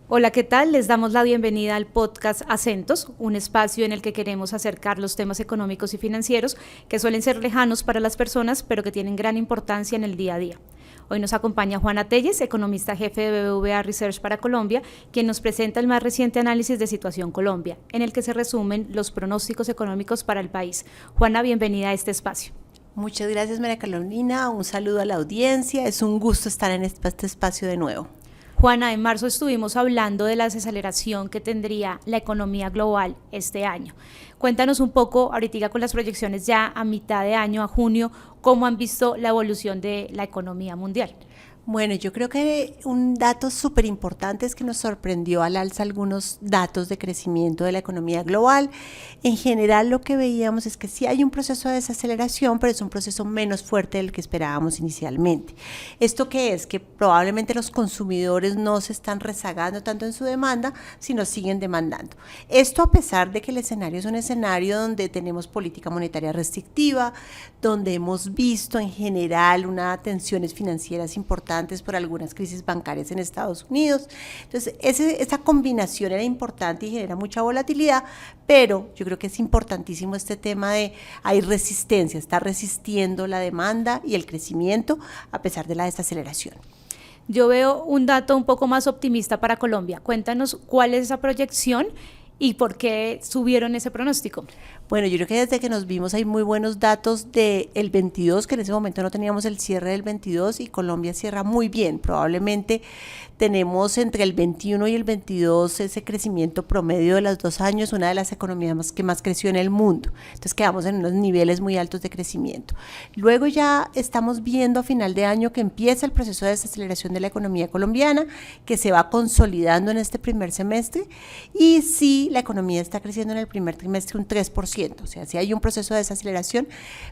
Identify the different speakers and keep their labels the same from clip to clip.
Speaker 1: Hola, ¿qué tal? Les damos la bienvenida al podcast Acentos, un espacio en el que queremos acercar los temas económicos y financieros que suelen ser lejanos para las personas, pero que tienen gran importancia en el día a día. Hoy nos acompaña Juana Telles, economista jefe de BBVA Research para Colombia, quien nos presenta el más reciente análisis de Situación Colombia, en el que se resumen los pronósticos económicos para el país. Juana, bienvenida a este espacio.
Speaker 2: Muchas gracias, María Carolina. Un saludo a la audiencia. Es un gusto estar en este espacio de nuevo.
Speaker 1: Juana, en marzo estuvimos hablando de la desaceleración que tendría la economía global este año. Cuéntanos un poco, ahorita con las proyecciones ya a mitad de año, a junio, cómo han visto la evolución de la economía mundial.
Speaker 2: Bueno, yo creo que un dato súper importante es que nos sorprendió al alza algunos datos de crecimiento de la economía global. En general lo que veíamos es que sí hay un proceso de desaceleración, pero es un proceso menos fuerte del que esperábamos inicialmente. ¿Esto qué es? Que probablemente los consumidores no se están rezagando tanto en su demanda, sino siguen demandando. Esto a pesar de que el escenario es un escenario donde tenemos política monetaria restrictiva, donde hemos visto en general unas tensiones financieras importantes por algunas crisis bancarias en Estados Unidos. Entonces, esa combinación era importante y genera mucha volatilidad, pero yo creo que es importantísimo este tema de hay resistencia, está resistiendo la demanda y el crecimiento a pesar de la desaceleración.
Speaker 1: Yo veo un dato un poco más optimista para Colombia. Cuéntanos cuál es esa proyección y por qué subieron ese pronóstico.
Speaker 2: Bueno, yo creo que desde que nos vimos hay muy buenos datos del 22, que en ese momento no teníamos el cierre del 22 y Colombia cierra muy bien. Probablemente tenemos entre el 21 y el 22 ese crecimiento promedio de los 2 años, una de las economías que más creció en el mundo. Entonces quedamos en unos niveles muy altos de crecimiento. Luego ya estamos viendo a final de año que empieza el proceso de desaceleración de la economía colombiana, que se va consolidando en este primer semestre y sí, la economía está creciendo en el primer trimestre un 3%. O sea, sí hay un proceso de desaceleración,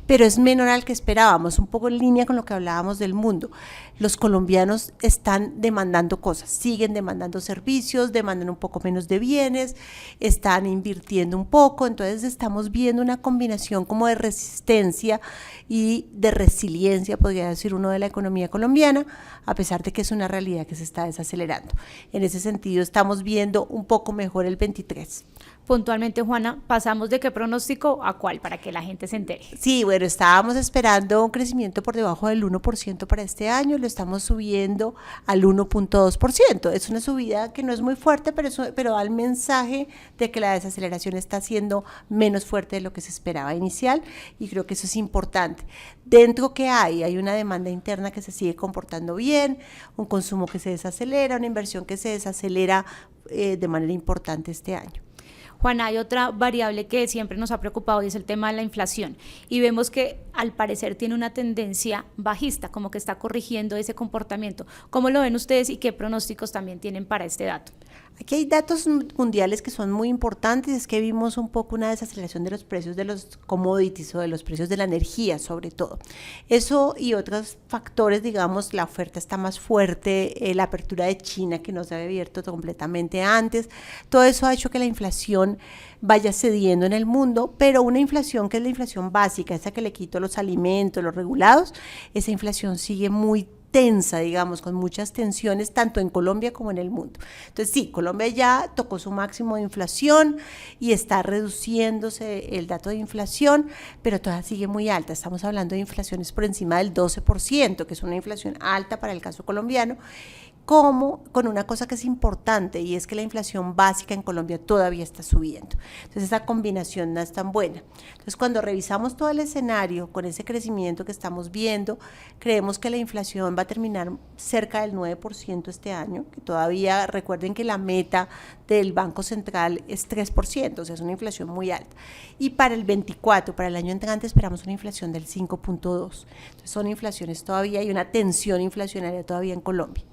Speaker 2: pero es menor al que esperábamos, un poco en línea con lo que hablábamos del mundo. Los colombianos están demandando cosas, siguen demandando servicios, demandan un poco menos de bienes, están invirtiendo un poco, entonces estamos viendo una combinación como de resistencia y de resiliencia, podría decir uno, de la economía colombiana, a pesar de que es una realidad que se está desacelerando. En ese sentido, estamos viendo un poco mejor el 23.
Speaker 1: Puntualmente, Juana, pasamos de qué pronóstico a cuál para que la gente se entere.
Speaker 2: Sí, bueno, estábamos esperando un crecimiento por debajo del 1% para este año, lo estamos subiendo al 1.2%. Es una subida que no es muy fuerte, pero da el mensaje de que la desaceleración está siendo menos fuerte de lo que se esperaba inicial y creo que eso es importante. Dentro que hay una demanda interna que se sigue comportando bien, un consumo que se desacelera, una inversión que se desacelera de manera importante este año.
Speaker 1: Juana, hay otra variable que siempre nos ha preocupado y es el tema de la inflación. Y vemos que al parecer tiene una tendencia bajista, como que está corrigiendo ese comportamiento. ¿Cómo lo ven ustedes y qué pronósticos también tienen para este dato?
Speaker 2: Aquí hay datos mundiales que son muy importantes, es que vimos un poco una desaceleración de los precios de los commodities o de los precios de la energía sobre todo. Eso y otros factores, digamos, la oferta está más fuerte, la apertura de China que no se había abierto completamente antes, todo eso ha hecho que la inflación vaya cediendo en el mundo, pero una inflación que es la inflación básica, esa que le quito los alimentos, los regulados, esa inflación sigue muy tensa, digamos, con muchas tensiones tanto en Colombia como en el mundo. Entonces sí, Colombia ya tocó su máximo de inflación y está reduciéndose el dato de inflación, pero todavía sigue muy alta. Estamos hablando de inflaciones por encima del 12%, que es una inflación alta para el caso colombiano, como con una cosa que es importante y es que la inflación básica en Colombia todavía está subiendo. Entonces esa combinación no es tan buena. Entonces cuando revisamos todo el escenario con ese crecimiento que estamos viendo, creemos que la inflación va a terminar cerca del 9% este año, que todavía recuerden que la meta del Banco Central es 3%, o sea es una inflación muy alta. Y para el 24, para el año entrante, esperamos una inflación del 5.2%. Entonces son inflaciones todavía, hay una tensión inflacionaria todavía en Colombia.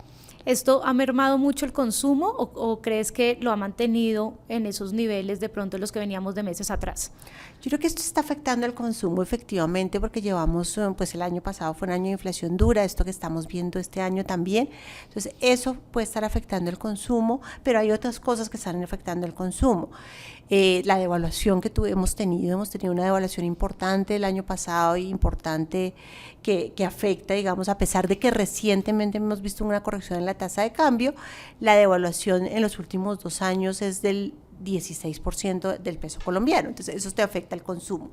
Speaker 1: ¿Esto ha mermado mucho el consumo o crees que lo ha mantenido en esos niveles de pronto los que veníamos de meses atrás?
Speaker 2: Yo creo que esto está afectando el consumo efectivamente porque llevamos, pues el año pasado fue un año de inflación dura, esto que estamos viendo este año también, entonces eso puede estar afectando el consumo, pero hay otras cosas que están afectando el consumo. La devaluación que hemos tenido una devaluación importante el año pasado y importante que afecta, digamos, a pesar de que recientemente hemos visto una corrección en la tasa de cambio, la devaluación en los últimos 2 años es del 16% del peso colombiano, entonces eso te afecta el consumo.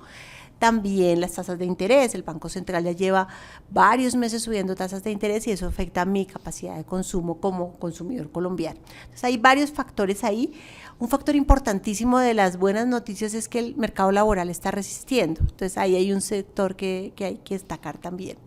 Speaker 2: También las tasas de interés, el Banco Central ya lleva varios meses subiendo tasas de interés y eso afecta a mi capacidad de consumo como consumidor colombiano. Entonces hay varios factores ahí. Un factor importantísimo de las buenas noticias es que el mercado laboral está resistiendo, entonces ahí hay un sector que hay que destacar también.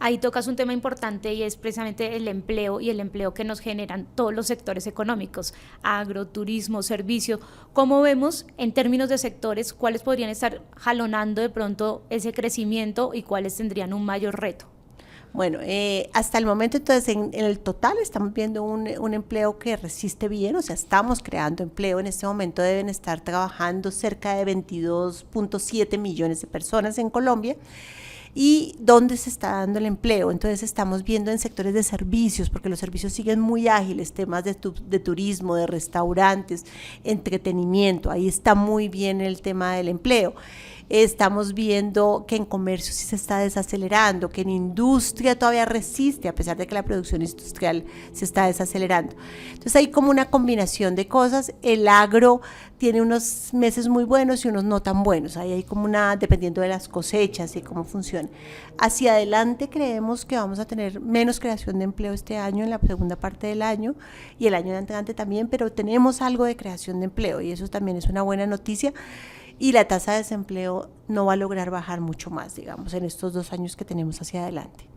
Speaker 1: Ahí tocas un tema importante y es precisamente el empleo y el empleo que nos generan todos los sectores económicos, agro, turismo, servicio. ¿Cómo vemos en términos de sectores cuáles podrían estar jalonando de pronto ese crecimiento y cuáles tendrían un mayor reto?
Speaker 2: Bueno, hasta el momento entonces en el total estamos viendo un empleo que resiste bien, o sea, estamos creando empleo, en este momento deben estar trabajando cerca de 22.7 millones de personas en Colombia. ¿Y dónde se está dando el empleo? Entonces estamos viendo en sectores de servicios, porque los servicios siguen muy ágiles, temas de turismo, de restaurantes, entretenimiento, ahí está muy bien el tema del empleo. Estamos viendo que en comercio sí se está desacelerando, que en industria todavía resiste, a pesar de que la producción industrial se está desacelerando. Entonces hay como una combinación de cosas. El agro tiene unos meses muy buenos y unos no tan buenos. Ahí hay como dependiendo de las cosechas y cómo funciona. Hacia adelante creemos que vamos a tener menos creación de empleo este año, en la segunda parte del año y el año entrante también, pero tenemos algo de creación de empleo y eso también es una buena noticia. Y la tasa de desempleo no va a lograr bajar mucho más, digamos, en estos 2 años que tenemos hacia adelante.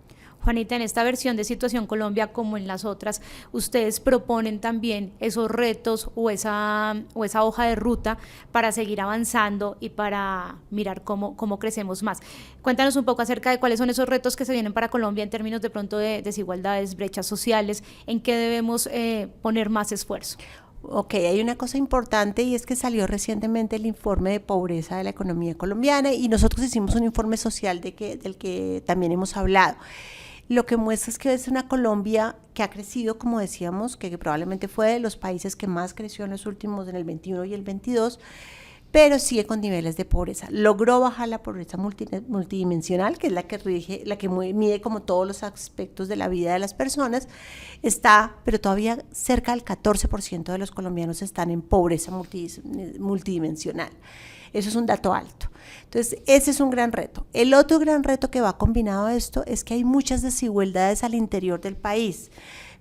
Speaker 1: Juanita, en esta versión de Situación Colombia, como en las otras, ustedes proponen también esos retos o esa hoja de ruta para seguir avanzando y para mirar cómo crecemos más. Cuéntanos un poco acerca de cuáles son esos retos que se vienen para Colombia en términos de pronto de desigualdades, brechas sociales, en qué debemos poner más esfuerzo.
Speaker 2: Ok, hay una cosa importante y es que salió recientemente el informe de pobreza de la economía colombiana y nosotros hicimos un informe social del que también hemos hablado. Lo que muestra es que es una Colombia que ha crecido, como decíamos, que probablemente fue de los países que más creció en los últimos, en el 21 y el 22, pero sigue con niveles de pobreza. Logró bajar la pobreza multidimensional, que es la que mide como todos los aspectos de la vida de las personas, pero todavía cerca del 14% de los colombianos están en pobreza multidimensional. Eso es un dato alto. Entonces, ese es un gran reto. El otro gran reto que va combinado a esto es que hay muchas desigualdades al interior del país.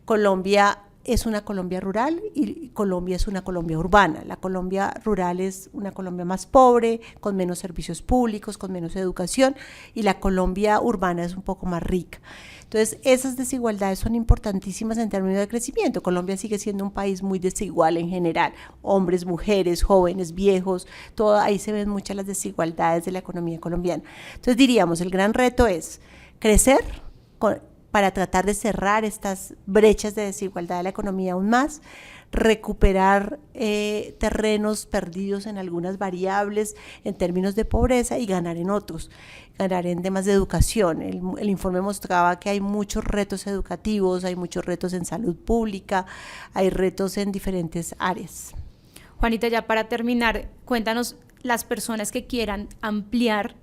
Speaker 2: Colombia es una Colombia rural y Colombia es una Colombia urbana. La Colombia rural es una Colombia más pobre, con menos servicios públicos, con menos educación, y la Colombia urbana es un poco más rica. Entonces, esas desigualdades son importantísimas en términos de crecimiento. Colombia sigue siendo un país muy desigual en general, hombres, mujeres, jóvenes, viejos, ahí se ven muchas las desigualdades de la economía colombiana. Entonces, diríamos, el gran reto es crecer para tratar de cerrar estas brechas de desigualdad de la economía aún más, recuperar terrenos perdidos en algunas variables en términos de pobreza y ganar en otros, ganar en temas de educación. El informe mostraba que hay muchos retos educativos, hay muchos retos en salud pública, hay retos en diferentes áreas.
Speaker 1: Juanita, ya para terminar, cuéntanos las personas que quieran ampliar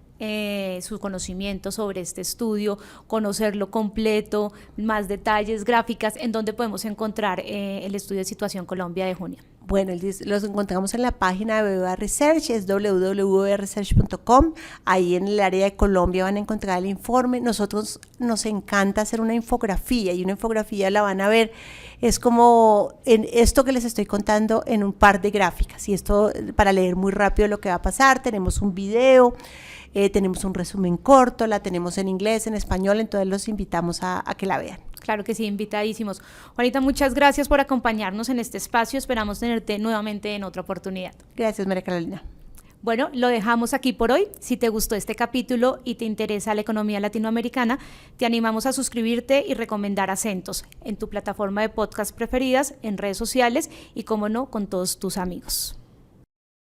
Speaker 1: su conocimiento sobre este estudio, conocerlo completo, más detalles, gráficas, en donde podemos encontrar el estudio de Situación Colombia de junio.
Speaker 2: Bueno, los encontramos en la página de BBVA Research, es www.research.com. Ahí en el área de Colombia van a encontrar el informe. Nosotros nos encanta hacer una infografía y una infografía la van a ver, es como en esto que les estoy contando en un par de gráficas y esto para leer muy rápido lo que va a pasar. Tenemos un video, tenemos un resumen corto, la tenemos en inglés, en español, entonces los invitamos a que la vean.
Speaker 1: Claro que sí, invitadísimos. Juanita, muchas gracias por acompañarnos en este espacio, esperamos tenerte nuevamente en otra oportunidad.
Speaker 2: Gracias, María Carolina.
Speaker 1: Bueno, lo dejamos aquí por hoy. Si te gustó este capítulo y te interesa la economía latinoamericana, te animamos a suscribirte y recomendar Acentos en tu plataforma de podcast preferidas, en redes sociales y, como no, con todos tus amigos.